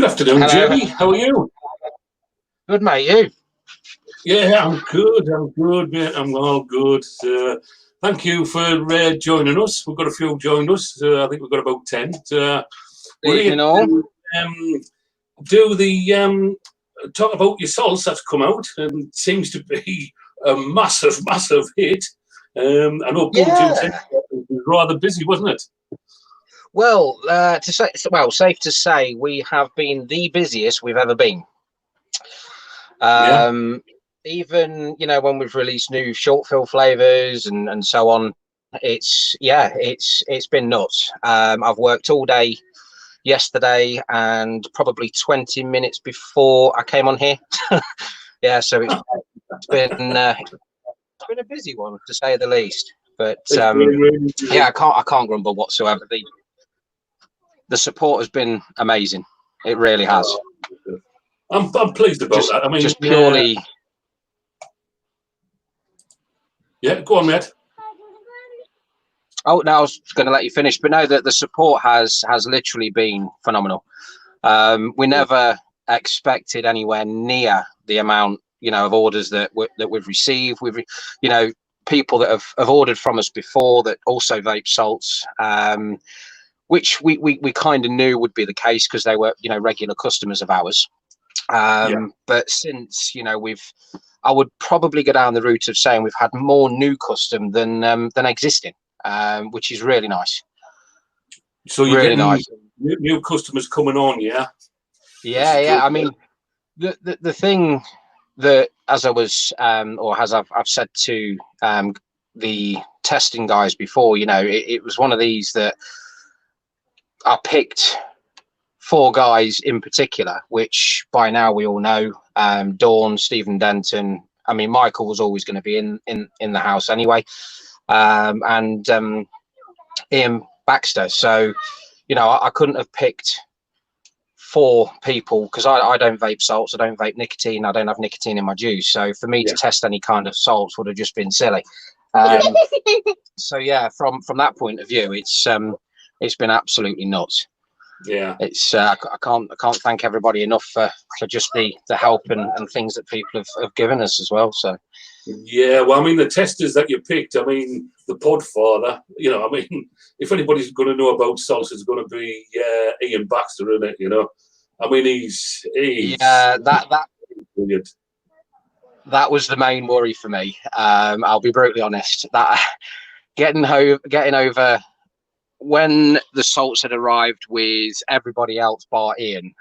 Good afternoon, Hello. Jamie. How are you? Good, mate. You? Yeah, I'm good. I'm good, mate. I'm all good. Thank you for joining us. We've got a few joined us. I think we've got about 10. We're here Evening all. to do the talk about your salts that's come out and seems to be a massive, massive hit. I know Yeah. was rather busy, wasn't it? Well, safe to say we have been the busiest we've ever been. Even when we've released new short fill flavors and so on, it's been nuts. I've worked all day yesterday and probably 20 minutes before I came on here. Yeah, so it's been a busy one to say the least. But really yeah, I can't grumble whatsoever. The support has been amazing. It really has. I'm pleased about that. I mean, just purely. Yeah, go on, mate. Oh no, I was going to let you finish, but no, the support has literally been phenomenal. We never expected anywhere near the amount of orders that we've received. We've people that have ordered from us before that also vape salts, which we kind of knew would be the case because they were regular customers of ours. But since I would probably go down the route of saying we've had more new custom than existing, which is really nice. So you're really getting new customers coming on, yeah? Yeah. I mean, the thing that, as I was or as I've said to the testing guys before, it was one of these that I picked 4 guys in particular, which by now we all know. Dawn, Stephen Denton. I mean, Michael was always going to be in the house anyway, and Ian Baxter. So, I couldn't have picked 4 people because I don't vape salts, I don't vape nicotine, I don't have nicotine in my juice. So for me to test any kind of salts would have just been silly. So yeah, from that point of view, it's been absolutely nuts. Yeah, it's I can't thank everybody enough for just the help and things that people have given us as well. So yeah, well, I mean, the testers that you picked, I mean, the Podfather, I mean, if anybody's going to know about salts, it's going to be Ian Baxter, isn't it? I mean, he's yeah, that brilliant. That was the main worry for me. I'll be brutally honest. That getting over when the salts had arrived with everybody else bar Ian,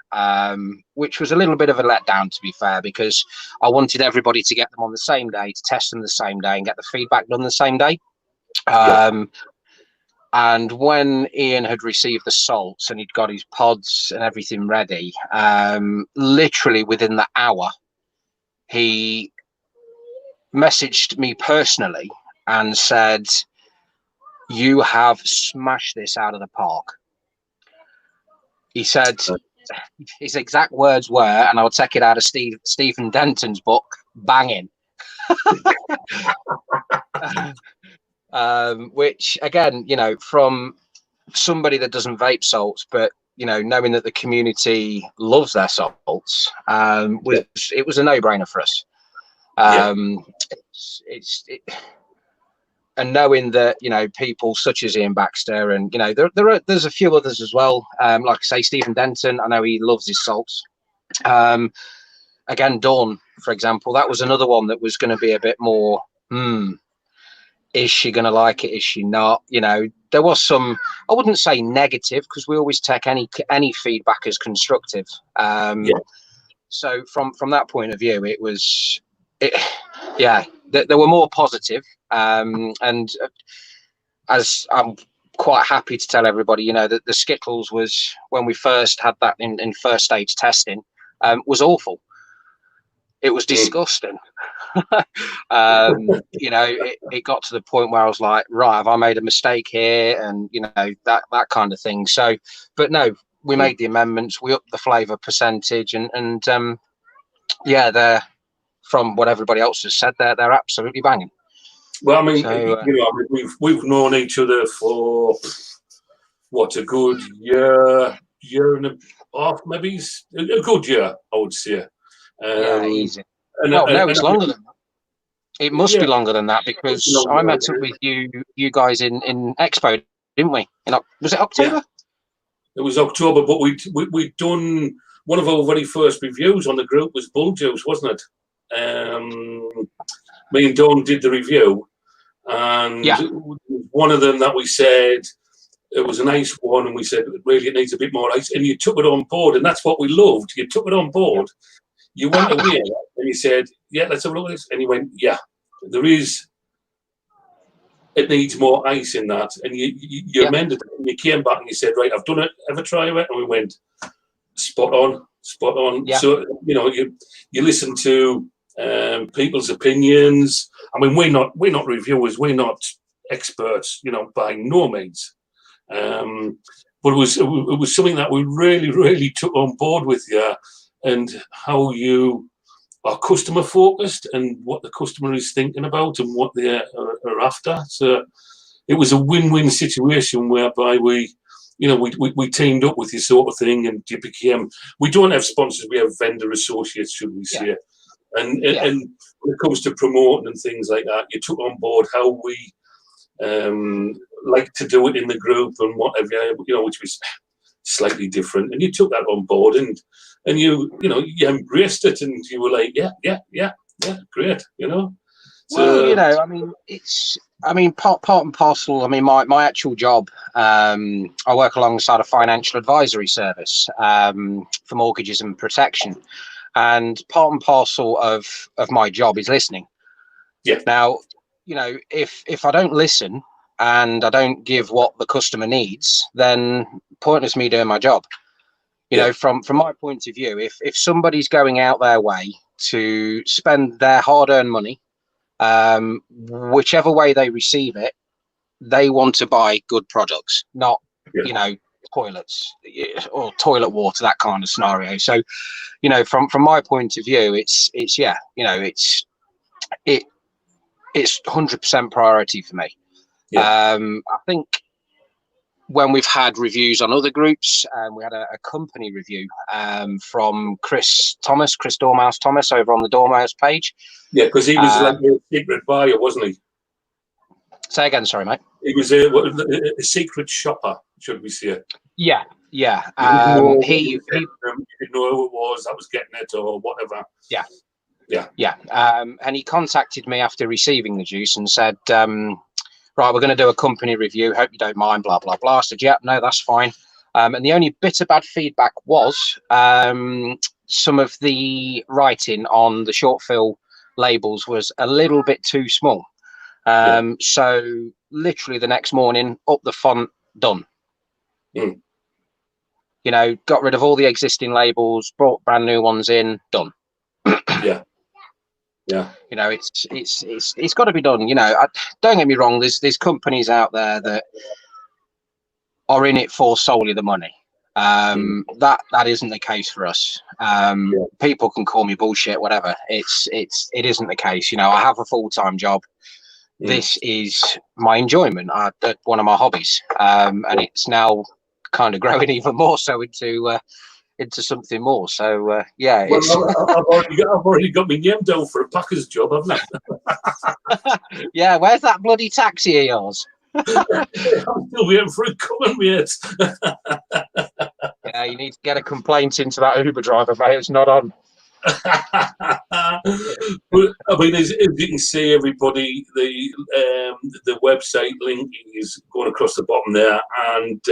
which was a little bit of a letdown, to be fair, because I wanted everybody to get them on the same day, to test them the same day and get the feedback done the same day. And when Ian had received the salts and he'd got his pods and everything ready, literally within the hour, he messaged me personally and said, "You have smashed this out of the park." He said his exact words were, and I'll take it out of Stephen Denton's book, banging. Which again, from somebody that doesn't vape salts, but knowing that the community loves their salts, it was a no-brainer for us. And knowing that people such as Ian Baxter and there's a few others as well, like I say, Stephen Denton, I know he loves his salts. Again, Dawn, for example, that was another one that was going to be a bit more is she going to like it, is she not? There was some, I wouldn't say negative, because we always take any feedback as constructive. So from that point of view, there were more positive. And as I'm quite happy to tell everybody, that the Skittles was, when we first had that in first stage testing, was awful. It was disgusting. It got to the point where I was like, right, have I made a mistake here? And that kind of thing. So, but no, we made the amendments, we upped the flavour percentage, and they're, from what everybody else has said, they're absolutely banging. Well, I mean, we've known each other for what, a good year, year and a half, maybe a good year, I would say. Yeah, easy. And, Well, no, and, it's longer than that. It must be longer than that, because longer, I met up with you guys in Expo, didn't we? Was it October? Yeah. It was October, but we'd done one of our very first reviews on the group was Bull Juice, wasn't it? Me and Dawn did the review, and one of them that we said it was a nice one, and we said really it needs a bit more ice, and you took it on board, and that's what we loved. You took it on board. You went away and you said, "Yeah, let's have a look at this," and he went, "Yeah, there is. It needs more ice in that," and you amended it, and you came back and you said, "Right, I've done it. Ever try it?" And we went, "Spot on, spot on." Yeah. So you listen to people's opinions. I mean, we're not reviewers, we're not experts, by no means. But it was something that we really took on board with you, and how you are customer focused and what the customer is thinking about and what they are after. So it was a win-win situation whereby we teamed up with you, sort of thing, and you became. We don't have sponsors; we have vendor associates, should we say? And when it comes to promoting and things like that, you took on board how we like to do it in the group and whatever, which was slightly different. And you took that on board, and you embraced it, and you were like, yeah, great, So, well, I mean, part and parcel. I mean, my actual job, I work alongside a financial advisory service for mortgages and protection, and part and parcel of my job is listening. Yeah. Now, if I don't listen and I don't give what the customer needs, then pointless me doing my job. From my point of view, if somebody's going out their way to spend their hard-earned money, whichever way they receive it, they want to buy good products, not toilets or toilet water, that kind of scenario. So, from my point of view, it's 100% priority for me. I think when we've had reviews on other groups, we had a company review from Chris Dormouse Thomas over on the Dormouse page. Yeah, because he was like a secret buyer, wasn't he? Say again, sorry, mate. He was a secret shopper, should we say? Yeah. He didn't know who it was that was getting it or whatever. Yeah. And he contacted me after receiving the juice and said, right, we're going to do a company review. Hope you don't mind, blah, blah, blah. I said, yeah, no, that's fine. And the only bit of bad feedback was some of the writing on the short fill labels was a little bit too small. So literally the next morning, up the font, done. Got rid of all the existing labels, brought brand new ones in, done. Yeah. It's got to be done. Don't get me wrong. There's companies out there that are in it for solely the money. That isn't the case for us. People can call me bullshit, whatever. It isn't the case. I have a full-time job. This is my enjoyment. One of my hobbies, and it's now kind of growing even more so into something more. So I've already got my name down for a packer's job, haven't I? Yeah, where's that bloody taxi of yours? I'm still waiting for it coming, mate. Yeah, you need to get a complaint into that Uber driver, mate. It's not on. But I mean, as you can see, everybody, the website link is going across the bottom there, and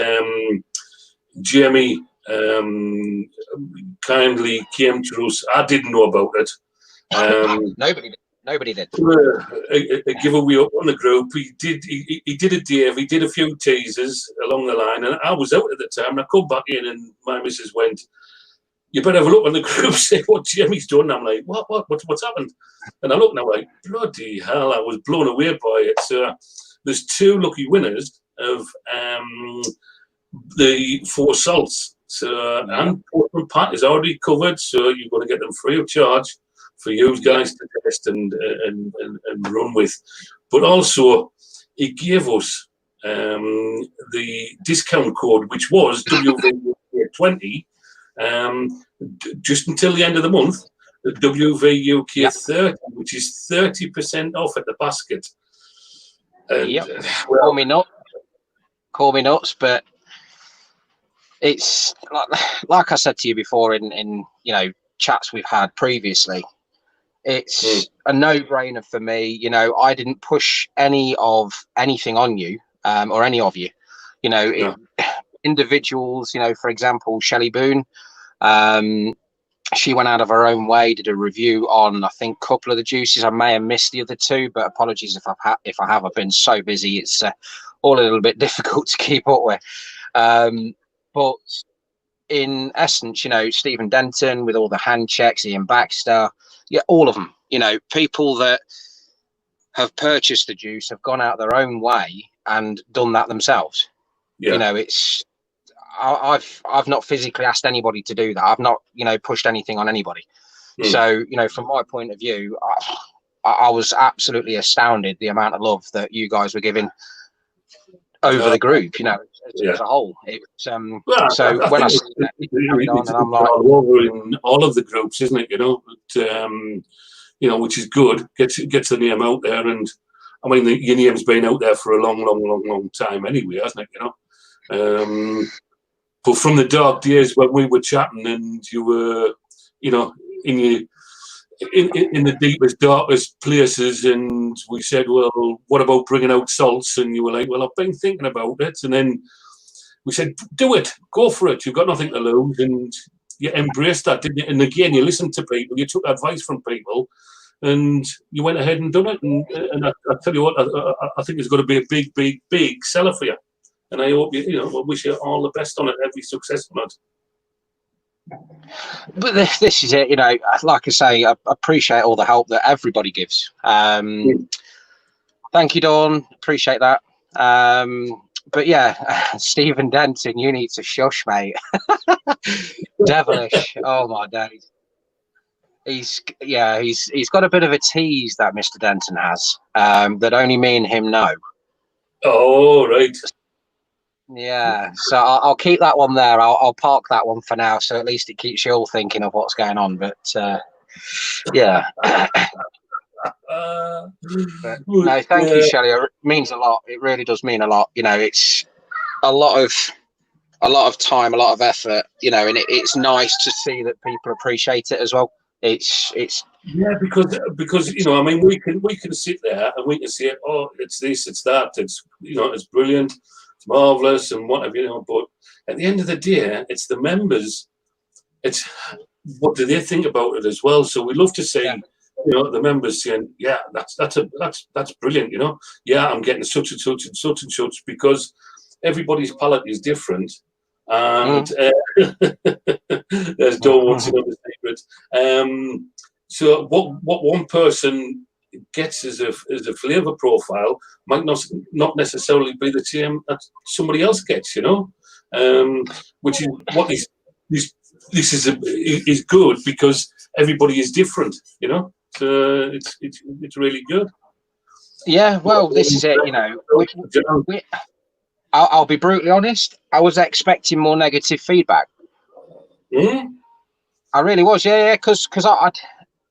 Jamie kindly came to us. I didn't know about it. Nobody did. A giveaway up on the group. He did a Dave. He did a few teasers along the line, and I was out at the time. And I come back in, and my missus went, "You better have a look on the group, see what Jamie's done." I'm like, what's happened? And I look, and I'm like, bloody hell! I was blown away by it. So there's 2 lucky winners of the 4 salts. So and Portland Pat is already covered, so you're going to get them free of charge for you guys to test and run with. But also, he gave us the discount code, which was WV18. 20, just until the end of the month, the WV UK 30, which is 30% off at the basket. And, well, call me nuts, but it's like I said to you before in chats we've had previously. It's a no-brainer for me. I didn't push anything on you or any of you. Individuals. For example, Shelley Boone. She went out of her own way, did a review on, I think, a couple of the juices. I may have missed the other two, but apologies if I have. I've been so busy. It's all a little bit difficult to keep up with. But in essence, Stephen Denton with all the hand checks, Ian Baxter, all of them, people that have purchased the juice have gone out their own way and done that themselves. It's I've not physically asked anybody to do that. I've not, pushed anything on anybody. So, from my point of view, I was absolutely astounded the amount of love that you guys were giving over the group, as a whole. It's so when I see that, and I'm like, over in all of the groups, isn't it? Which is good. Gets the name out there, and I mean, your name's been out there for a long time anyway, hasn't it? But from the dark days when we were chatting, and you were, in the deepest, darkest places, and we said, well, what about bringing out salts? And you were like, well, I've been thinking about it. And then we said, do it, go for it. You've got nothing to lose. And you embraced that, didn't you? And again, you listened to people, you took advice from people, and you went ahead and done it. And I tell you what, I think it's going to be a big seller for you. And I hope I wish you all the best on it, every success on it. But this is it, like I say, I appreciate all the help that everybody gives. Thank you, Dawn. Appreciate that. But yeah, Stephen Denton, you need to shush, mate. Devilish. Oh my days. He's got a bit of a tease, that Mr. Denton has, that only me and him know. Oh, right. Yeah, so I'll keep that one there. I'll park that one for now, so at least it keeps you all thinking of what's going on. But yeah. But, no, thank you, Shelley. It means a lot. It really does mean a lot. It's a lot of time, a lot of effort. And it's nice to see that people appreciate it as well. It's yeah, because I mean, we can sit there and we can say, oh, it's this, it's that, it's it's brilliant. It's marvelous and whatever, but at the end of the day, it's the members. It's what do they think about it as well. So we love to see, the members saying, yeah, that's brilliant. Yeah, I'm getting such and such and such and such, because everybody's palate is different. And there's Dawn wants to know the secret. So what one person gets as a flavour profile might not necessarily be the same that somebody else gets, which is what this is good, because everybody is different, So it's really good. Yeah, well, this is it, I'll be brutally honest. I was expecting more negative feedback. I really was, yeah, because I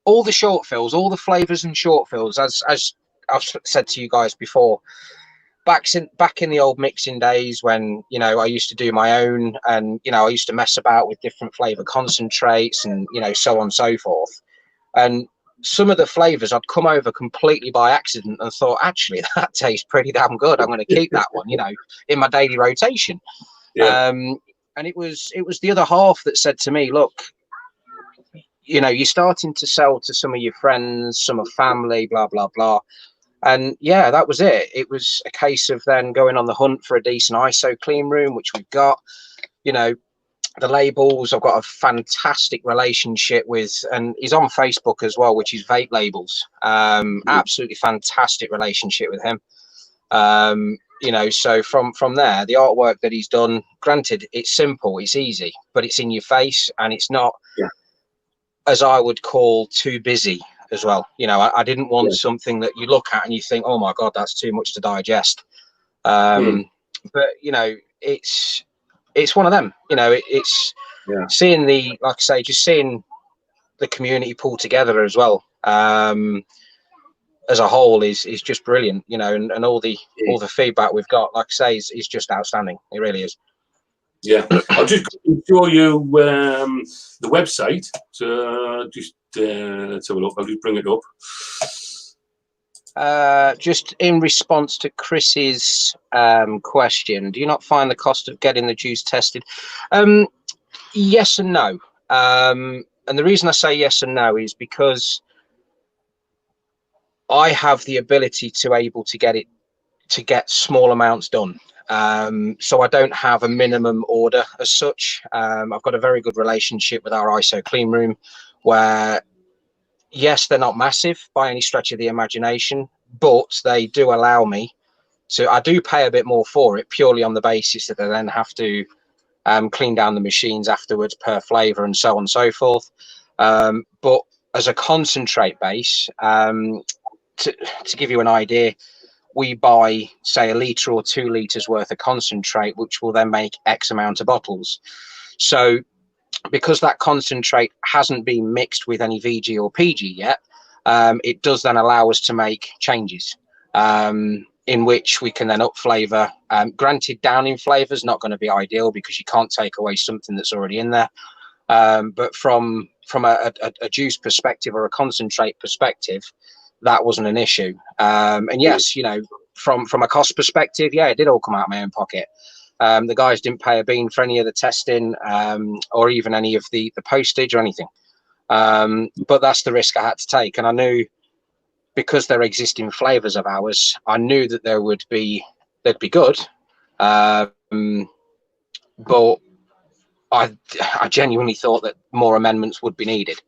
all the short fills, all the flavors and short fills, as I've said to you guys before, back in the old mixing days when I used to do my own, and I used to mess about with different flavor concentrates and so on and so forth. And some of the flavors I'd come over completely by accident and thought, actually, that tastes pretty damn good. I'm going to keep that one, in my daily rotation. Yeah. And it was the other half that said to me, look, you're starting to sell to some of your friends, some of family, blah, blah, blah. And yeah, that was it. It was a case of then going on the hunt for a decent ISO clean room, which we've got. The labels, I've got a fantastic relationship with, and he's on Facebook as well, which is Vape Labels. Absolutely fantastic relationship with him. So from there, the artwork that he's done, granted, it's simple, it's easy, but it's in your face, and it's not, as I would call, too busy as well. I didn't want something that you look at and you think, oh my God, that's too much to digest. But it's, it's one of them. You know, it's seeing the, like I say, just seeing the community pull together as well. As a whole is just brilliant, you know, and all the feedback we've got, like I say, is just outstanding. It really is. Yeah, I'll just show you the website. So just let's have a look. I'll just bring it up. Just in response to Chris's question, do you not find the cost of getting the juice tested? Yes and no. And the reason I say yes and no is because I have the ability to get small amounts done. So I don't have a minimum order as such. I've got a very good relationship with our ISO clean room where, yes, they're not massive by any stretch of the imagination, but they do allow me to, I do pay a bit more for it purely on the basis that I then have to clean down the machines afterwards per flavor and so on and so forth. But as a concentrate base, to give you an idea, we buy, say, 1 litre or 2 litres worth of concentrate, which will then make X amount of bottles. So because that concentrate hasn't been mixed with any VG or PG yet, it does then allow us to make changes in which we can then up flavour. Granted, down in flavour is not going to be ideal because you can't take away something that's already in there. But from a juice perspective or a concentrate perspective, that wasn't an issue. And yes, you know, from a cost perspective, yeah, it did all come out of my own pocket. The guys didn't pay a bean for any of the testing or even any of the postage or anything. But that's the risk I had to take. And I knew, because they're existing flavors of ours, I knew that they'd be good. But I genuinely thought that more amendments would be needed.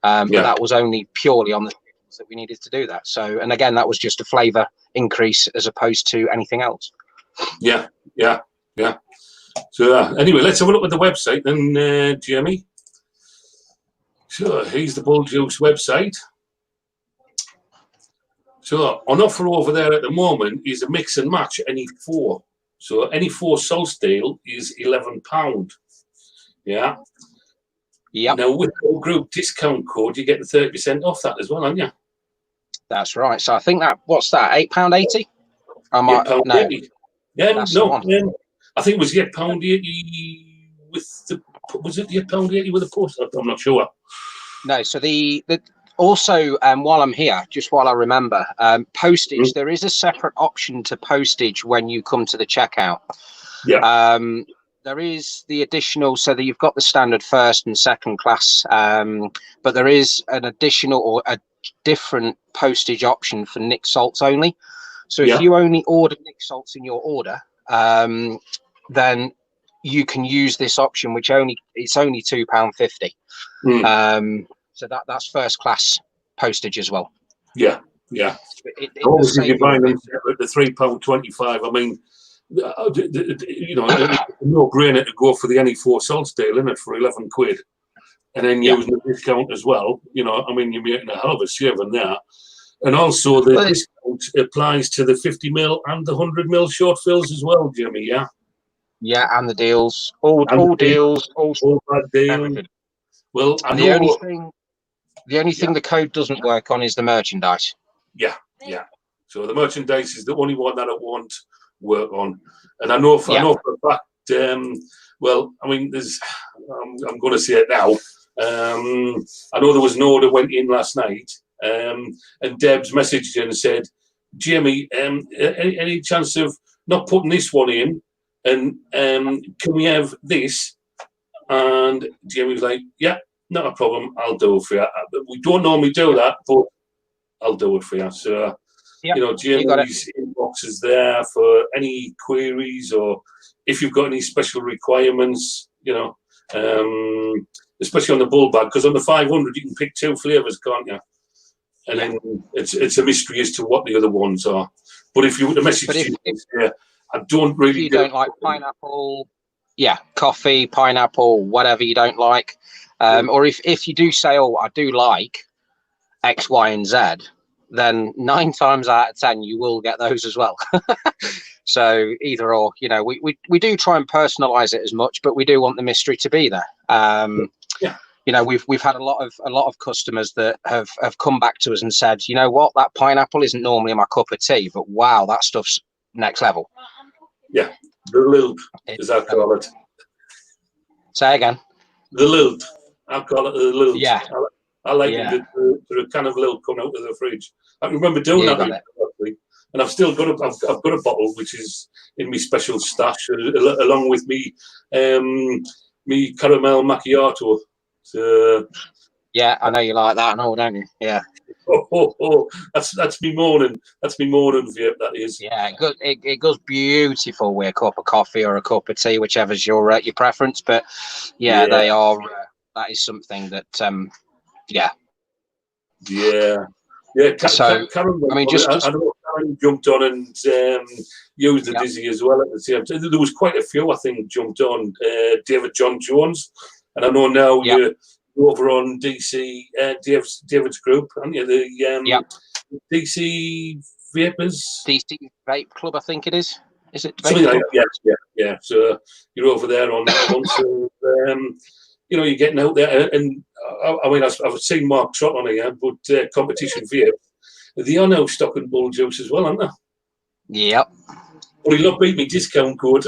But that was only purely on the that we needed to do that. So, and again, that was just a flavor increase as opposed to anything else. Yeah. So anyway, let's have a look at the website then, Jamie. So here's the Bull Juice website. So on offer over there at the moment is a mix and match any 4. So any 4 salt steel is £11. Yeah. Now with the group discount code, you get the 30% off that as well, aren't you? That's right. So I think that, what's that, £8.80? £8.80. Yeah, that's no, I think it was £8.80 with the, was it £8.80 with the post? I'm not sure. No, so the also, while I'm here, just while I remember, postage, there is a separate option to postage when you come to the checkout. Yeah. There is the additional, so that you've got the standard first and second class, but there is an additional or a different postage option for Nic salts only. So if you only order Nic salts in your order, then you can use this option, which it's only £2.50. So that's first class postage as well. Yeah. Obviously, you're buying them at the £3.25. I mean, you know, no brainer to go for the NE4 salt steel, isn't it, for 11 quid, and then using the discount as well. You know, I mean, you're making a hell of a shave on that. And also the discount applies to the 50ml and the 100ml short fills as well, Jimmy. Yeah, and the deals, all deals, all bad deals. Everything. Well, the only thing the code doesn't work on is the merchandise. Yeah. So the merchandise is the only one that I won't work on, and I know for a fact. Well, I mean, I'm going to say it now. I know there was an order went in last night, and Deb's messaged in and said, "Jamie, any chance of not putting this one in, and can we have this?" And Jamie was like, "Yeah, not a problem. I'll do it for you. We don't normally do that, but I'll do it for you." So, you know, Jamie's inbox is there for any queries or if you've got any special requirements, you know, especially on the bull bag, because on the 500 you can pick 2 flavors, can't you? And then it's a mystery as to what the other ones are. But if you were to message I don't really. If you don't like pineapple, coffee, pineapple, whatever you don't like, or if you do say, "Oh, I do like X, Y, and Z," then 9 times out of 10 you will get those as well. So either or, you know, we do try and personalize it as much, but we do want the mystery to be there. Yeah. You know, we've had a lot of customers that have come back to us and said, you know what, that pineapple isn't normally my cup of tea, but wow, that stuff's next level. Yeah, the lilt, as I call it. Say again. The lilt. I call it the lilt. Yeah. I liken it to a can of lilt coming out of the fridge. I remember doing that actually, and I've still got I've got a bottle which is in my special stash, along with me me caramel macchiato. So, yeah, I know you like that, don't you? Yeah. That's me morning. That's me morning vape. That is. Yeah, it goes beautiful with a cup of coffee or a cup of tea, whichever's your preference. But yeah, they are. That is something that yeah. So Karen, I mean, I know Karen jumped on and used the Dizzy as well at the same time. There was quite a few, I think, jumped on. David John Jones, and I know now you're over on DC David's group, aren't you? The DC Vapors, DC Vape Club, I think it is. Is it something like that? Yeah. So you're over there on that one. So you know, you're getting out there, and I mean, I've seen Mark Trott on here, but competition vape, they are now stocking Bull Juice as well, aren't they? Yep. Well, he'll not beat me discount code.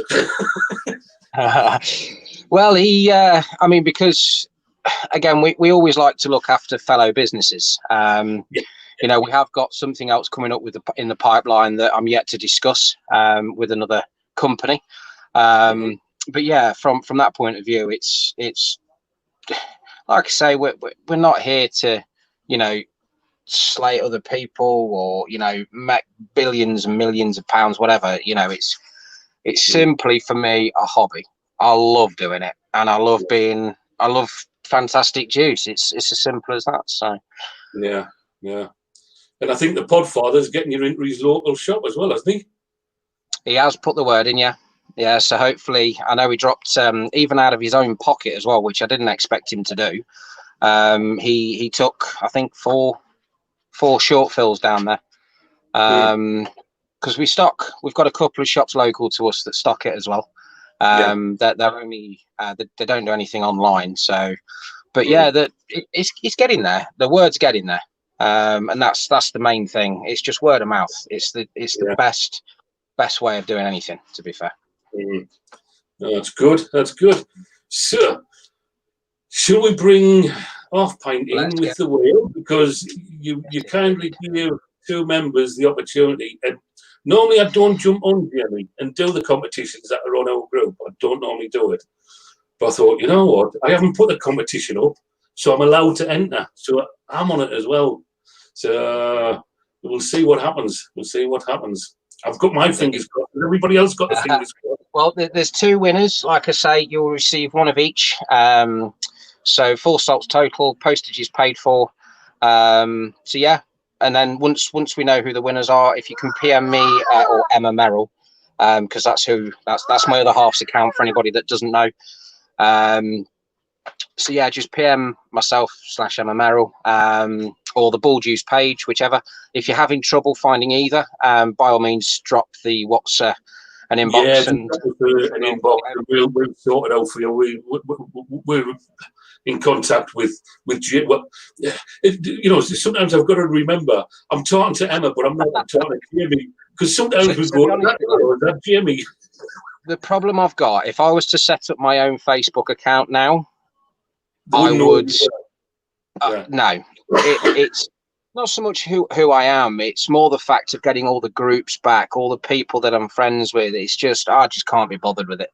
Well, I mean, because again, we always like to look after fellow businesses. You know, we have got something else coming up in the pipeline that I'm yet to discuss with another company. But yeah, from that point of view, it's like I say, we're not here to, you know, slay other people or, you know, make billions and millions of pounds, whatever. You know, it's simply for me a hobby. I love doing it, and I love fantastic juice. It's as simple as that. So yeah. And I think the Podfather's getting you into his local shop as well, hasn't he? He has put the word in, yeah. So hopefully, I know he dropped even out of his own pocket as well, which I didn't expect him to do. He took, I think, four short fills down there. Because we've got a couple of shops local to us that stock it as well. They're only they don't do anything online. So, but yeah, it's getting there. The word's getting there, and that's the main thing. It's just word of mouth. It's the best way of doing anything, to be fair. No, that's good. So, shall we bring Off Pint in with the wheel? Because you kindly give two members the opportunity. And normally I don't jump on Jamie and do the competitions that are on our group. I don't normally do it. But I thought, you know what? I haven't put the competition up, so I'm allowed to enter. So I'm on it as well. So we'll see what happens. I've got my fingers crossed. Everybody else got the fingers crossed. Well, there's two winners. Like I say, you'll receive one of each. So 4 salts total, postage is paid for. So yeah, and then once we know who the winners are, if you can PM me or Emma Merrill, because that's my other half's account for anybody that doesn't know. So yeah, just PM myself / Emma Merrill, or the Bull Juice page, whichever. If you're having trouble finding either, by all means, drop the what's an inbox an inbox, and we'll sort it out for you. We're in contact with Jim. Well, you know, sometimes I've got to remember I'm talking to Emma, but I'm not talking to Jamie, because sometimes we go, that Jamie. The problem I've got, if I was to set up my own Facebook account now, I would. No, it's not so much who I am. It's more the fact of getting all the groups back, all the people that I'm friends with. It's just I just can't be bothered with it.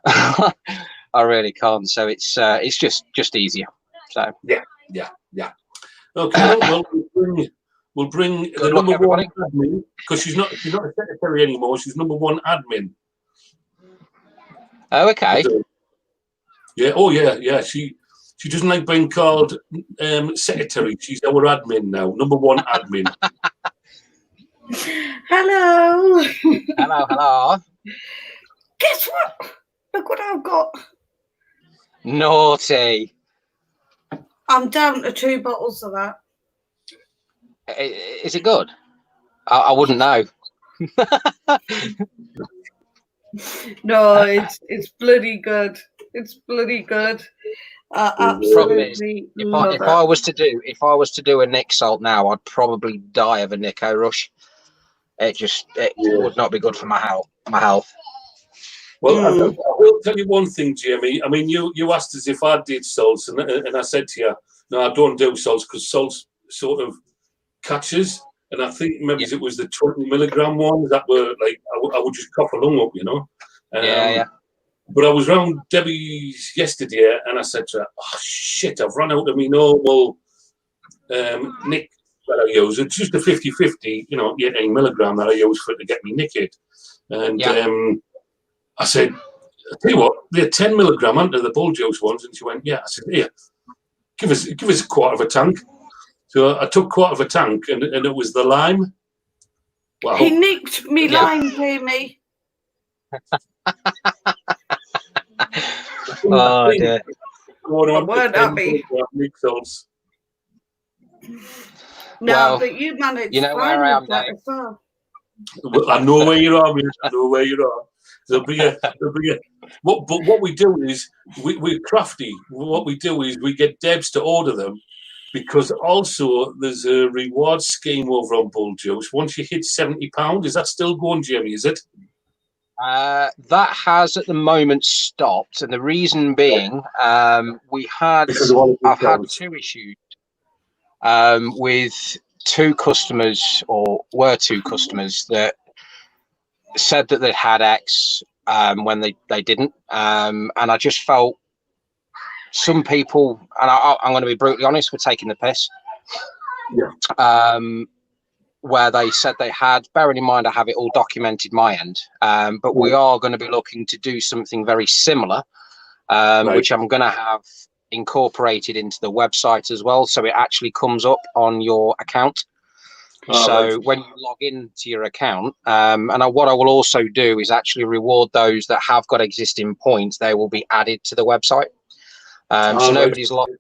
I really can't. So it's just easier. So yeah. Okay, well we'll bring the number one admin, because she's not a secretary anymore. She's number one admin. Oh, okay. Yeah. Oh, yeah. She doesn't like being called secretary. She's our admin now. Number one admin. Hello. Hello. Guess what? Look what I've got. Naughty. I'm down to 2 bottles of that. Is it good? I wouldn't know. No, it's bloody good. It's bloody good. Absolutely love if I was to do a Nic salt now, I'd probably die of a Nico rush. It would not be good for my health. Well, I will tell you one thing, Jamie. I mean, you asked us if I did salts, and I said to you, no, I don't do salts because salts sort of catches. And I think maybe it was the 20 milligram ones that were like, I would just cough a lung up, you know. Yeah. But I was round Debbie's yesterday, and I said to her, "Oh shit, I've run out of my normal Nic that I use. It's just a 50-50, you know, 18 milligram that I use for to get me naked." And I said, "I tell you what, they're 10 milligram, aren't they, the bull juice ones?" And she went, "Yeah." I said, "Here, give us a quarter of a tank." So I took quarter of a tank, and it was the lime. Wow. He nicked me lime, Jamie. Oh dear. I weren't happy. No, well, but you managed. You know where I am now. Well, I know where you are, man. I know where you are. There'll be a. But what we do is we're crafty. What we do is we get Debs to order them, because also there's a reward scheme over on Bull Juice. Once you hit £70, is that still going, Jamie? Is it? That has at the moment stopped, and the reason being, I've had 2 issues with 2 customers, or were 2 customers that said that they'd had X when they didn't, and I just felt some people, and I'm going to be brutally honest, were taking the piss. Yeah. Where they said they had, bearing in mind I have it all documented my end, but we are going to be looking to do something very similar, which I'm going to have incorporated into the website as well, so it actually comes up on your account. So when you log into your account, and what I will also do is actually reward those that have got existing points. They will be added to the website, so nobody's lost.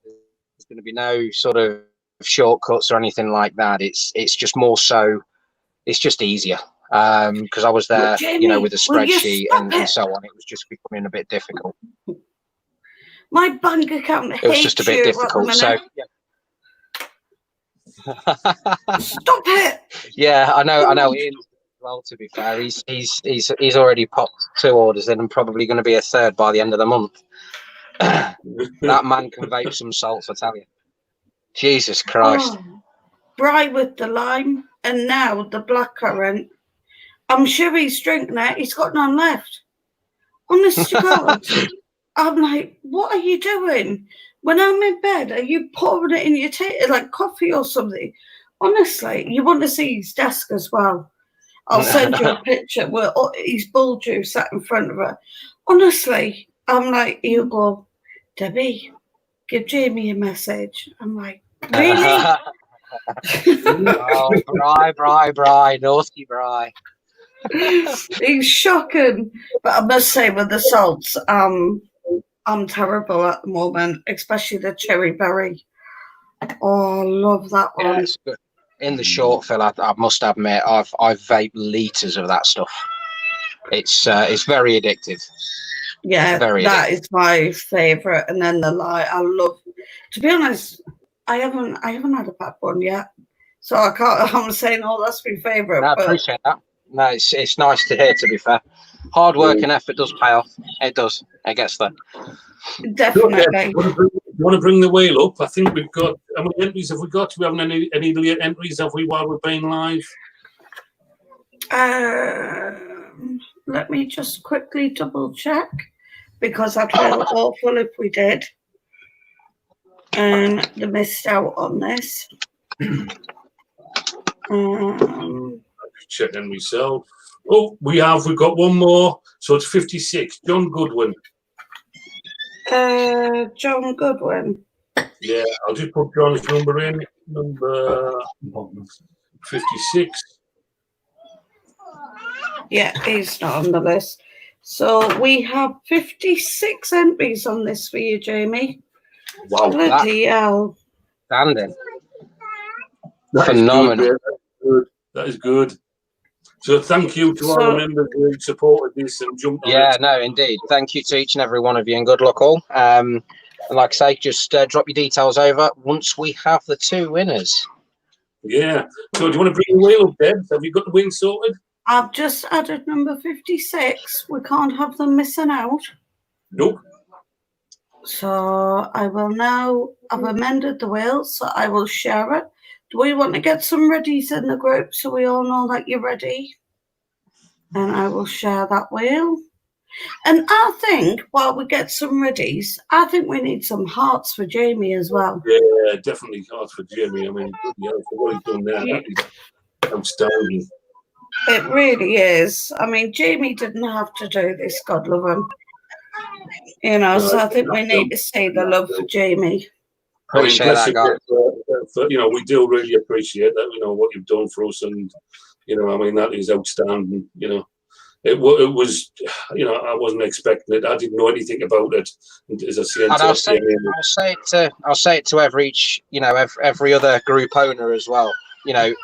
There's going to be no sort of shortcuts or anything like that. It's just more so, it's just easier, because I was there, Jamie, you know, with a spreadsheet and so on. It was just becoming a bit difficult. My bank account it was just a bit difficult, so stop it. Yeah, I know Ian, well, to be fair, he's already popped 2 orders in, and probably going to be a 3rd by the end of the month. That man can vape some salts, I tell you. Jesus Christ. Bry with the lime, and now the blackcurrant. I'm sure he's drinking it. He's got none left. Honest to God. I'm like, what are you doing? When I'm in bed, are you pouring it in your tea, like coffee or something? Honestly, you want to see his desk as well. I'll send you a picture where his bull juice sat in front of her. Honestly, I'm like, he'll go, Debbie, give Jamie a message. I'm like, really? Oh, Bry, naughty Bry. He's shocking. But I must say, with the salts, I'm terrible at the moment, especially the cherry berry. Oh, I love that one. Yeah, it's good. In the short fill, I must admit, I've vaped litres of that stuff. It's very addictive. Yeah, that is my favourite. And then the light, I love. To be honest, I haven't had a bad one yet, so I can't. I'm saying, oh, that's my favourite. No, I appreciate that. No, it's nice to hear. To be fair, hard work and effort does pay off. It does. It gets there. Definitely. Okay. You want to bring the wheel up? I think we've got. How many entries have we got? Do we have any late entries? Have we while we're being live? Let me just quickly double check, because I'd feel awful if we did. And they missed out on this. Checking myself. Oh, we've got one more. So it's 56. John Goodwin. John Goodwin. Yeah, I'll just put John's number in. Number 56. Yeah, he's not on the list. So we have 56 entries on this for you, Jamie. Wow. Bloody hell. Standing. Phenomenal. Good. That is good. So thank you to all the members who supported this and jumped on it. No, indeed. Thank you to each and every one of you, and good luck all. And like I say, just drop your details over once we have the 2 winners. Yeah. So do you want to bring the wheel up, Deb? Have you got the wheel sorted? I've just added number 56. We can't have them missing out. Nope. So I will now, I've amended the wheel, so I will share it. Do we want to get some readies in the group so we all know that you're ready? And I will share that wheel. And I think while we get some readies, I think we need some hearts for Jamie as well. Yeah, definitely hearts for Jamie. I mean, yeah, for what he's done there, that is outstanding. It really is. I mean, Jamie didn't have to do this, God love him. You know, so I think we need to say the love for Jamie. Appreciate that, guys. You know, we do really appreciate that. You know what you've done for us, and you know, I mean, that is outstanding. You know, it was. You know, I wasn't expecting it. I didn't know anything about it. As I said, I'll say it to every other group owner as well. You know,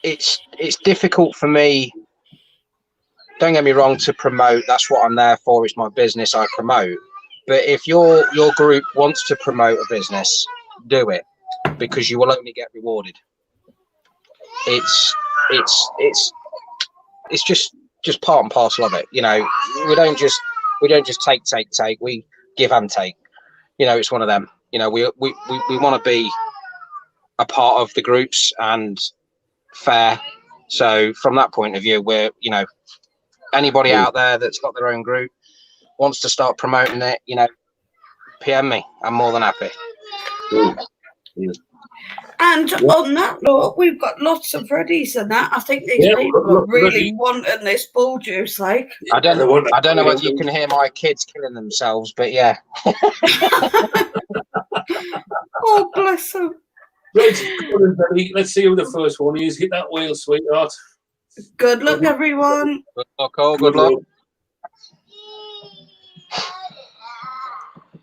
it's difficult for me. Don't get me wrong, to promote. That's what I'm there for. It's my business. I promote. But if your group wants to promote a business, do it, because you will only get rewarded. It's just part and parcel of it. You know, we don't just take. We give and take. You know, it's one of them. You know, we want to be a part of the groups and fair. So from that point of view, we're, you know, anybody out there that's got their own group wants to start promoting it, you know, PM me. I'm more than happy. And on that note, we've got lots of readies and that. I think these people are really wanting this bull juice, like. I don't know whether you can hear my kids killing themselves, but yeah. Oh, bless them. Right, let's see who the first one is. Hit that wheel, sweetheart. Good luck, everyone. Good luck, all. Good luck.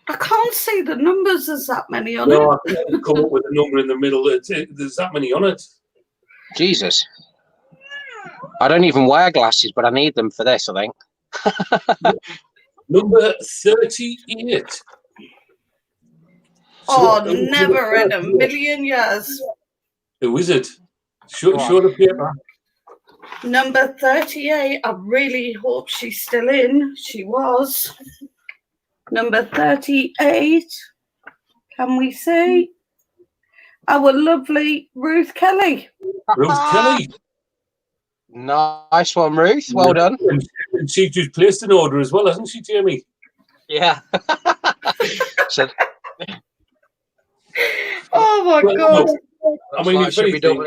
I can't see the numbers. There's that many on it. No, I think you come up with a number in the middle. There's that many on it. Jesus. I don't even wear glasses, but I need them for this, I think. Number 38. Oh, never in a million years. Who is it? Show the paper. Number 38. I really hope she's still in. She was. Number 38. Can we see? Our lovely Ruth Kelly. Ruth Kelly. Nice one, Ruth. Well done. And she just placed an order as well, hasn't she, Jamie? Yeah. So, oh my God. I mean, if anything,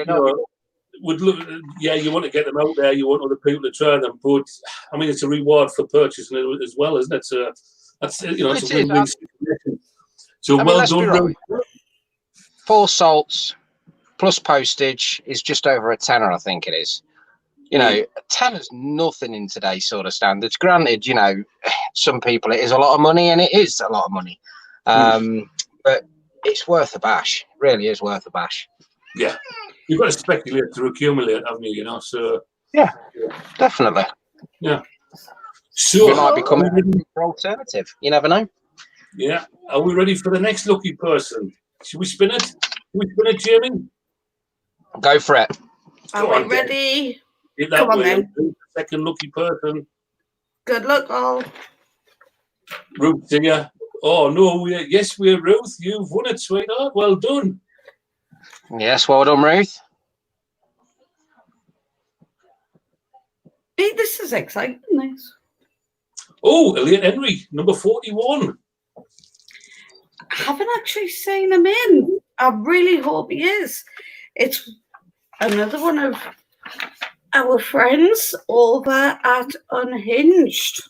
would look, yeah, you want to get them out there, you want other people to try them, but I mean, it's a reward for purchasing it as well, isn't it? So that's, you know, it's a win-win situation. So well done, Ruth. 4 salts plus postage is just over a tenner, I think it is. You know, a tenner's nothing in today's sort of standards. Granted, you know, some people it is a lot of money, and it is a lot of money. But it's worth a bash. It really is worth a bash. Yeah. You've got to speculate to accumulate, haven't you? You know, so yeah, definitely. Yeah. So it might become an alternative. You never know. Yeah. Are we ready for the next lucky person? Should we spin it? Should we spin it, Jamie? Go for it. Are we ready? Come on, then. Second lucky person. Good luck, all. Ruth, dear. Oh no! Yes, we're Ruth. You've won it, sweetheart. Well done. Yes, well done, Ruth. Hey, this is exciting. This. Oh, Elliot Henry, number 41. I haven't actually seen him in. I really hope he is. It's another one of our friends over at Unhinged.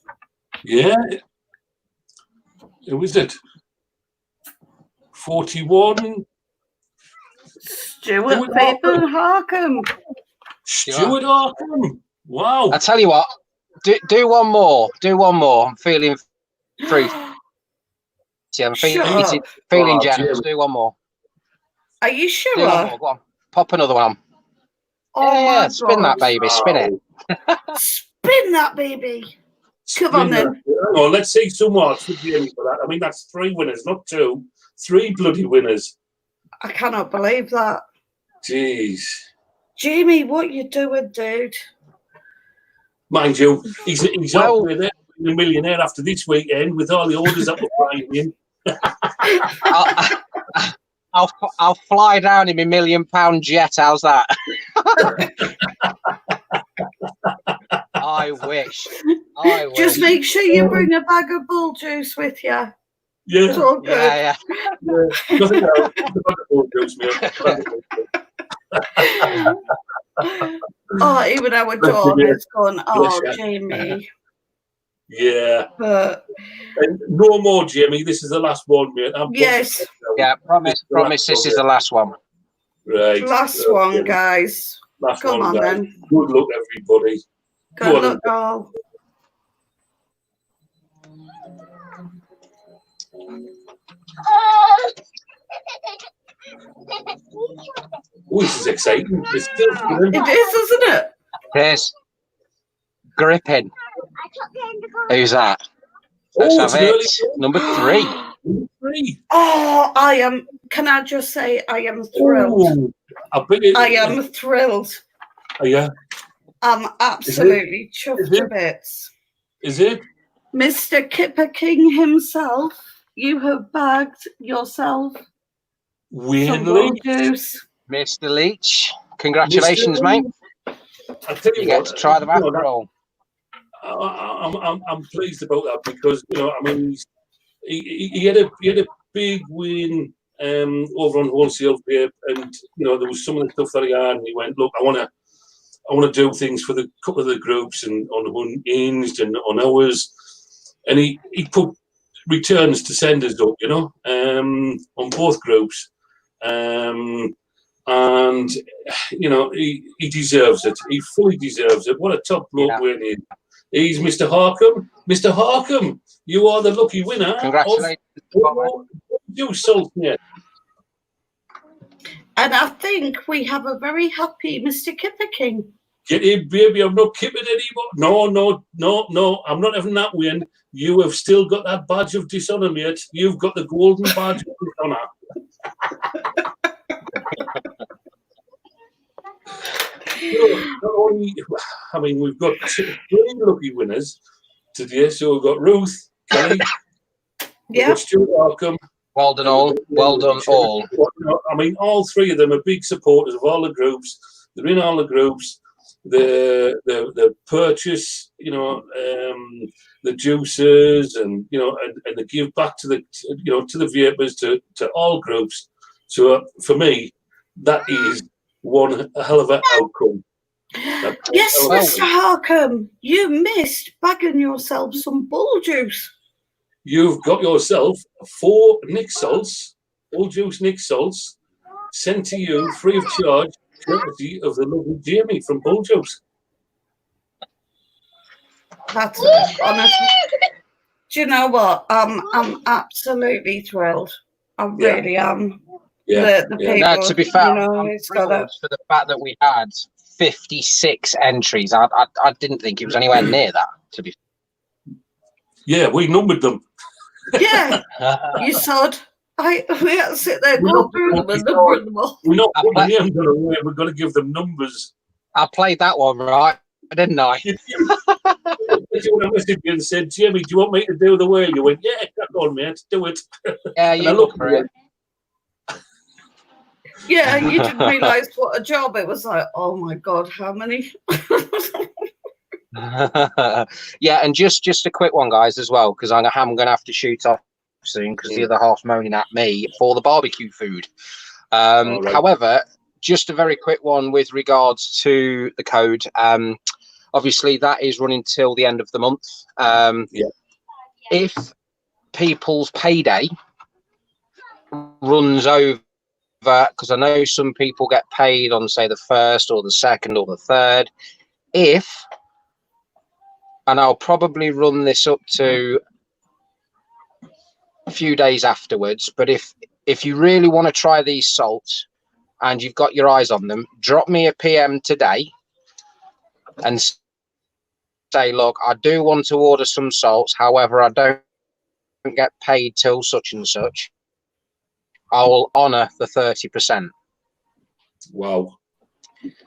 Yeah. Who is it? 41. Stuart People Harkham. Stuart Harkham. Wow. I tell you what, do one more. Do one more. I'm feeling free. I'm feeling generous. Do one more. Are you sure? Do one more. Go on. Pop another one on. Oh my God. Spin that baby, spin it. Spin that baby. Come on then. Oh, let's see some marks for Jamie for that. I mean, that's 3 winners, not 2. 3 bloody winners. I cannot believe that. Jeez. Jamie, what you doing, dude? Mind you, he's up with it, a millionaire after this weekend with all the orders that were flying in. I'll fly down in my £1 million jet. How's that? I wish. Just make sure you bring a bag of bull juice with you. Yeah. It's all good. Yeah. Nothing else. Just a bag of bull juice, mate. Oh, even our daughter's gone, oh, Jamie. Yeah. But and no more, Jamie. This is the last one, mate. Yes. Yeah, promise this is the last one. Right. Last one, guys. Last Come one, on, guys. then. Good luck, everybody. Good luck, all. Oh, this is exciting. It's still good. It is, isn't it? Yes. Gripping. Who's that? Oh, Let's have it. Number 3. Number 3. Oh, can I just say I am thrilled. I am thrilled. Oh, yeah. I'm absolutely chuffed to bits. Is it? Mr. Kipper King himself, you have bagged yourself some bull juice. Mr. Leach, congratulations, mate. I tell you get to try the mackerel. I'm pleased about that because I mean he had a big win over on wholesale vape, and there was some of the stuff that he had, and he went, look, I want to do things for the couple of the groups and on Unhinged and on ours, and he put returns to senders up, on both groups, and he deserves it. He fully deserves it. What a top bloke winning. He's Mr. Harkham. Mr. Harkham, you are the lucky winner. Congratulations. You sold me. And I think we have a very happy Mr. Kipper King. Get in, baby. I'm not kipping anymore. No. I'm not having that win. You have still got that badge of dishonour, mate. You've got the golden badge of dishonour. I mean, we've got 3 lucky winners today. So we've got Ruth, Kelly, Stuart Harkham. Well done all. Well done all. I mean, all 3 of them are big supporters of all the groups. They're in all the groups. The purchase, the juices, and and the give back to the to the vapors, to all groups. So for me, that is one hell of an outcome. Yes, Mr. Harkham, you missed bagging yourself some bull juice. You've got yourself 4 Nic salts, bull juice Nic salts, sent to you free of charge, courtesy of the lovely Jamie from Bull Juice. That's honestly. Do you know what? I'm absolutely thrilled. I really am. Yeah. The people, no, to be fair, it's got for the fact that we had 56 entries. I didn't think it was anywhere near that. To be. Yeah, we numbered them. Yeah, you sod. We had to sit there, go through them and number them all. We're not putting names on away. We've got to give them numbers. I played that one right, didn't I? I messaged you and said, Jamie, do you want me to do the whale? You went, yeah, crack on, mate, do it. Yeah, you look for it. Yeah, you didn't realise what a job it was. Like, oh my God, how many? Yeah, and just a quick one, guys, as well, because I'm going to have to shoot off soon because the other half's moaning at me for the barbecue food. Right. However, just a very quick one with regards to the code. Obviously, that is running till the end of the month. If people's payday runs over, because I know some people get paid on, say, the 1st or the 2nd or the 3rd, and I'll probably run this up to a few days afterwards, but if you really want to try these salts, and you've got your eyes on them, drop me a PM today and say, look, I do want to order some salts. However, I don't get paid till such and such. I will honour the 30%. Wow.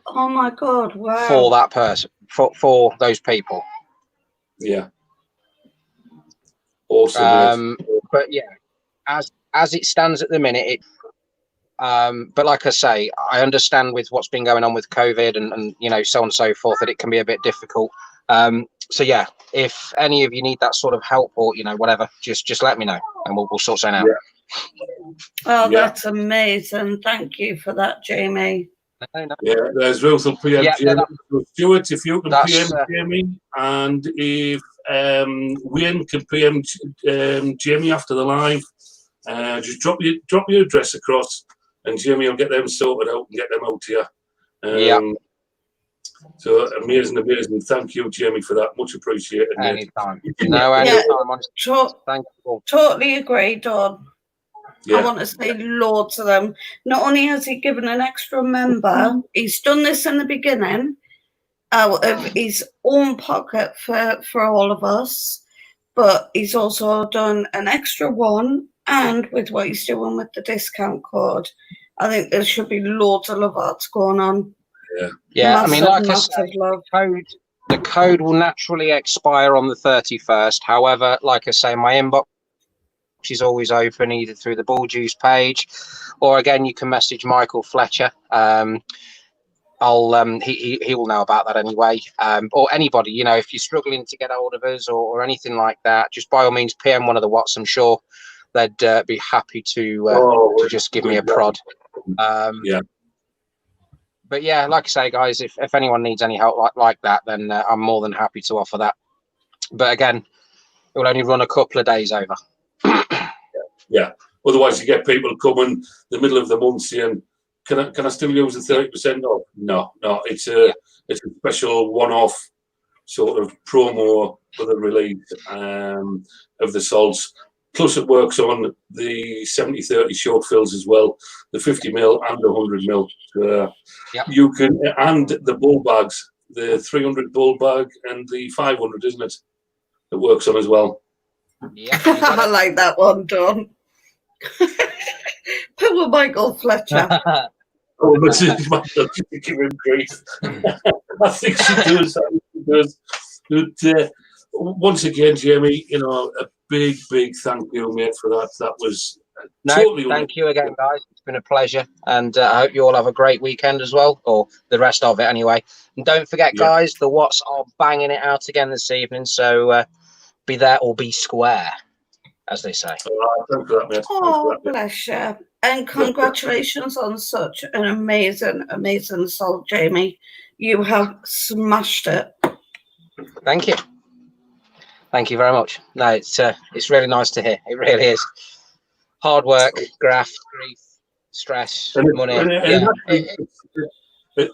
Oh my God! Wow. For that person, for those people. Yeah. Awesome. But yeah, as it stands at the minute, but like I say, I understand with what's been going on with COVID and you know, so on and so forth, that it can be a bit difficult. So yeah, if any of you need that sort of help or, you know, whatever, just let me know and we'll sort something out. Oh, that's amazing. Thank you for that, Jamie. No. Yeah, there's Ruth will PM Jamie. So Stuart, if you can PM Jamie, and if Wayne can PM Jamie after the live, just drop your address across, and Jamie will get them sorted out and get them out to you. So amazing. Thank you, Jamie, for that. Much appreciated. Anytime. No, anytime. Thank you. Totally agree, Don. Yeah. I want to say loads of them. Not only has he given an extra member, he's done this in the beginning out of his own pocket for all of us, but he's also done an extra one, and with what he's doing with the discount code, I think there should be loads of love arts going on. Yeah. Massive, I mean, like I said, the code will naturally expire on the 31st. However, like I say, my inbox is always open, either through the Bull Juice page, or again, you can message Michael Fletcher. He will know about that anyway. Or anybody, you know, if you're struggling to get hold of us or anything like that, just by all means PM one of the Watts. I'm sure they'd be happy to just give me a prod. But yeah, like I say, guys, if anyone needs any help like that, then I'm more than happy to offer that. But again, it will only run a couple of days over. Yeah. Otherwise, you get people coming the middle of the month saying, "Can I still use the 30% off?" No. It's a special one-off sort of promo for the release of the salts. Plus, it works on the 70-30 short fills as well, the 50ml and the 100ml. You can, and the bull bags, the 300 bull bag and the 500, isn't it? It works on as well. Yeah, I like that one, Don. Poor Michael Fletcher. Oh, but just give him grief. I think she does. But once again, Jamie, you know, a big thank you, mate, for that. That was totally. Thank you again, guys. It's been a pleasure, and I hope you all have a great weekend as well, or the rest of it anyway. And don't forget, guys, the Watts are banging it out again this evening, so be there or be square, as they say. Thanks for that, mate. Oh, bless you. And congratulations on such an amazing salt, Jamie. You have smashed it. Thank you. Thank you very much. No, it's really nice to hear. It really is. Hard work, graft, grief, stress, money.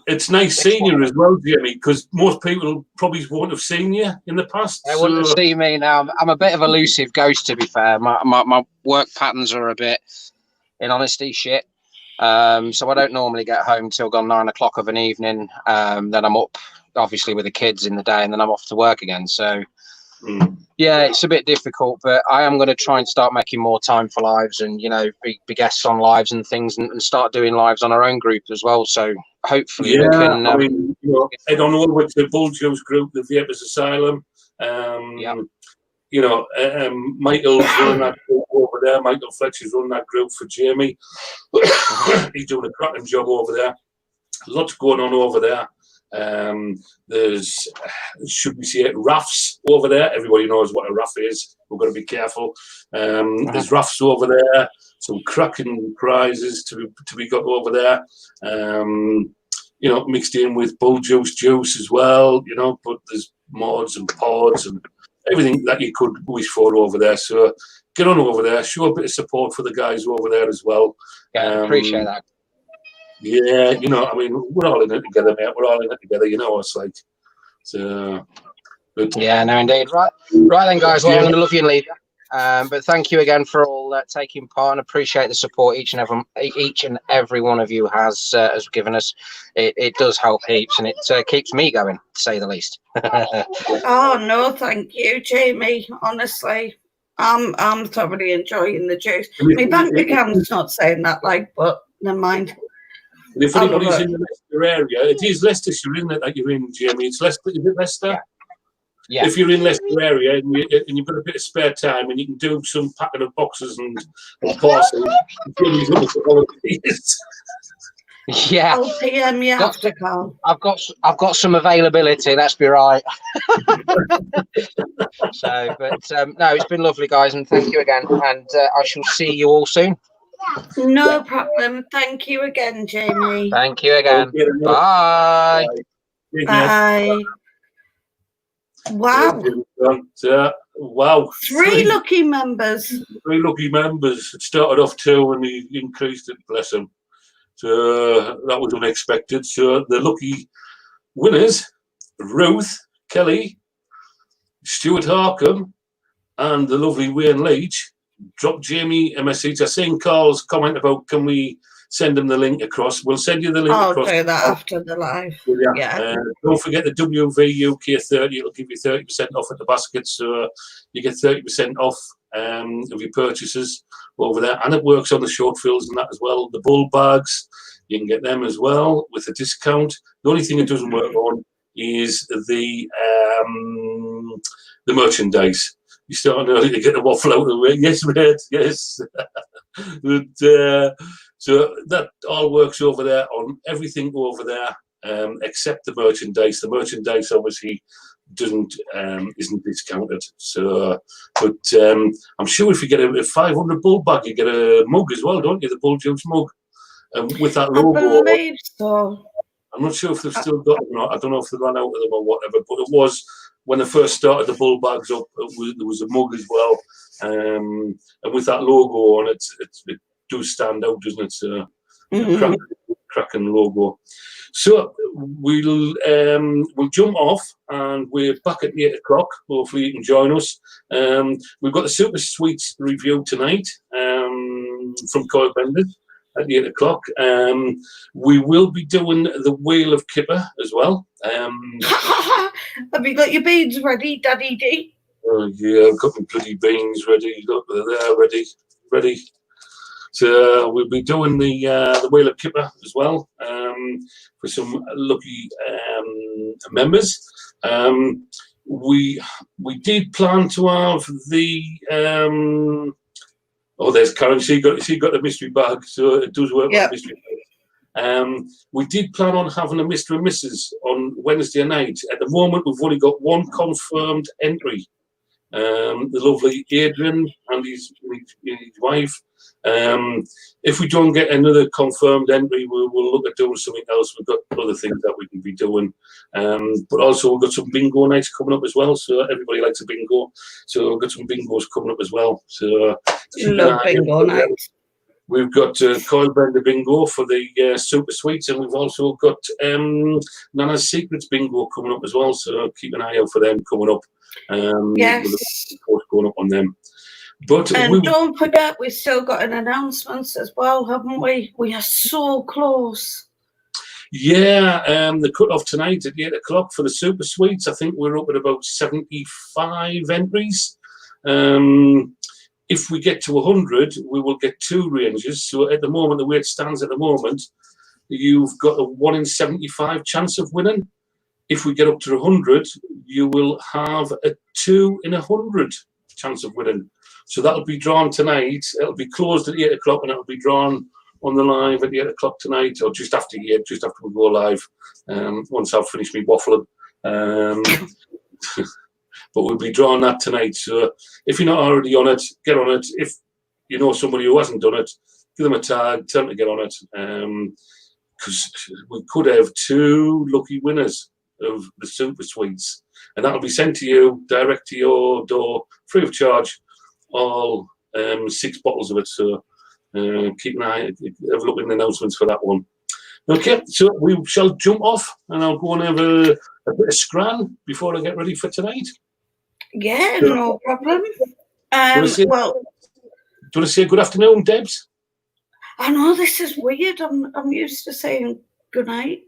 It's nice seeing you as well, Jamie, because most people probably won't have seen you in the past. They wouldn't have seen me now. I'm a bit of a elusive ghost, to be fair. My work patterns are a bit, in honesty, shit. So I don't normally get home till gone 9 o'clock of an evening. Then I'm up, obviously, with the kids in the day, and then I'm off to work again. So yeah, it's a bit difficult, but I am going to try and start making more time for lives, and you know, be guests on lives and things, and start doing lives on our own group as well. So hopefully we can. I mean, you know, head on over to the Bull Juice group, the Vapers Asylum. You know, Michael's running that group over there. Michael Fletcher's running that group for Jamie. He's doing a cracking job over there. Lots going on over there. There's, should we say it, rafts over there. Everybody knows what a raft is. We've got to be careful. There's rafts over there. Some cracking prizes to be got over there. You know, mixed in with Bull Juice as well. You know, but there's mods and pods and everything that you could wish for over there. So get on over there. Show a bit of support for the guys over there as well. Yeah, appreciate that. Yeah, you know, I mean, we're all in it together, mate. We're all in it together, you know. It's like, so. Yeah, no, indeed. Right then, guys. Well, I'm going to love you and leave you. But thank you again for all taking part, and appreciate the support each and every one of you has given us. It does help heaps, and it keeps me going, to say the least. Oh no, thank you, Jamie. Honestly, I'm thoroughly enjoying the juice. My bank account's not saying that, like, but never mind. If anybody's in the Leicester area, it is Leicestershire, isn't it, that you're in, Jamie? It's Leicester, is it Leicester? Yeah. If you're in Leicester area and you've got a bit of spare time and you can do some packing of boxes and parcels, Jamie's looking for holidays. Yeah. I'll PM you after, Carl. I've got some availability. Let's be right. So, but no, it's been lovely, guys, and thank you again. And I shall see you all soon. No problem. Thank you again, Jamie. Thank you again. Bye. Bye. Wow. Wow. 3 lucky members. 3 lucky members. It started off 2 and he increased it, bless him. So that was unexpected. So the lucky winners, Ruth, Kelly, Stuart Harkham, and the lovely Wayne Leach, dropped Jamie a message. I've seen Carl's comment about, can we send them the link across? We'll send you the link across. I'll do that after the live. Yeah. Don't forget the WV UK 30. It'll give you 30% off at the basket. So you get 30% off of your purchases over there. And it works on the short fills and that as well. The bull bags, you can get them as well with a discount. The only thing it doesn't work on is the merchandise. You're starting early to get the waffle out of the way. Yes, mate, yes. But, so that all works over there on everything over there, except the merchandise. The merchandise obviously isn't discounted. So, but I'm sure if you get a 500 bull bag, you get a mug as well, don't you? The bull juice mug, with that logo. I believe so. I'm not sure if they've still got them or not. I don't know if they ran out of them or whatever, but it was when they first started the bull bags up, there was a mug as well. And with that logo on it, it does stand out, doesn't it? So, cracking logo. So we'll jump off and we're back at 8 o'clock. Hopefully you can join us. We've got the Super Sweets review tonight from Coil Benders at 8 o'clock. We will be doing the Wheel of Kipper as well. Have you got your beans ready, Daddy D? Oh yeah, I've got my bloody beans ready. Look, they're ready. So we'll be doing the Wheel of Kipper as well for some lucky members. We did plan to have the there's Karen. She got the mystery bag, so it does work with mystery bag. We did plan on having a Mr. and Mrs. on Wednesday night. At the moment, we've only got 1 confirmed entry. The lovely Adrian and his wife. If we don't get another confirmed entry, we'll look at doing something else. We've got other things that we can be doing. But also we've got some bingo nights coming up as well. So everybody likes a bingo. So we've got some bingos coming up as well. So love bingo nights. We've got Coil Bender Bingo for the Super Sweets, and we've also got Nana's Secrets Bingo coming up as well. So keep an eye out for them coming up. Yes. With going up on them. But don't forget, we've still got an announcement as well, haven't we? We are so close. Yeah, the cut-off tonight at 8 o'clock for the Super Sweets. I think we're up at about 75 entries. If we get to 100, we will get 2 ranges. So at the moment, the way it stands at the moment, you've got a 1 in 75 chance of winning. If we get up to 100, you will have a 2 in 100 chance of winning. So that'll be drawn tonight. It'll be closed at 8 o'clock, and it'll be drawn on the live at 8 o'clock tonight, or just after 8, just after we go live. Once I've finished me waffling. But we'll be drawing that tonight. So if you're not already on it, get on it. If you know somebody who hasn't done it, give them a tag, tell them to get on it. Because we could have 2 lucky winners of the Super Sweets, and that'll be sent to you direct to your door, free of charge. All 6 bottles of it. So keep an eye, have a look in the announcements for that one. Okay, so we shall jump off, and I'll go and have a bit of scran before I get ready for tonight. Yeah, no problem. Well, do you want to say good afternoon, Debs? I know this is weird. I'm used to saying good night.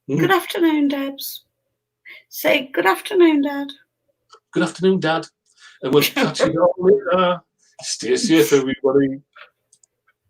Good afternoon, Debs. Say good afternoon, Dad. Good afternoon, Dad. And we'll catch you all later. Stay safe, everybody.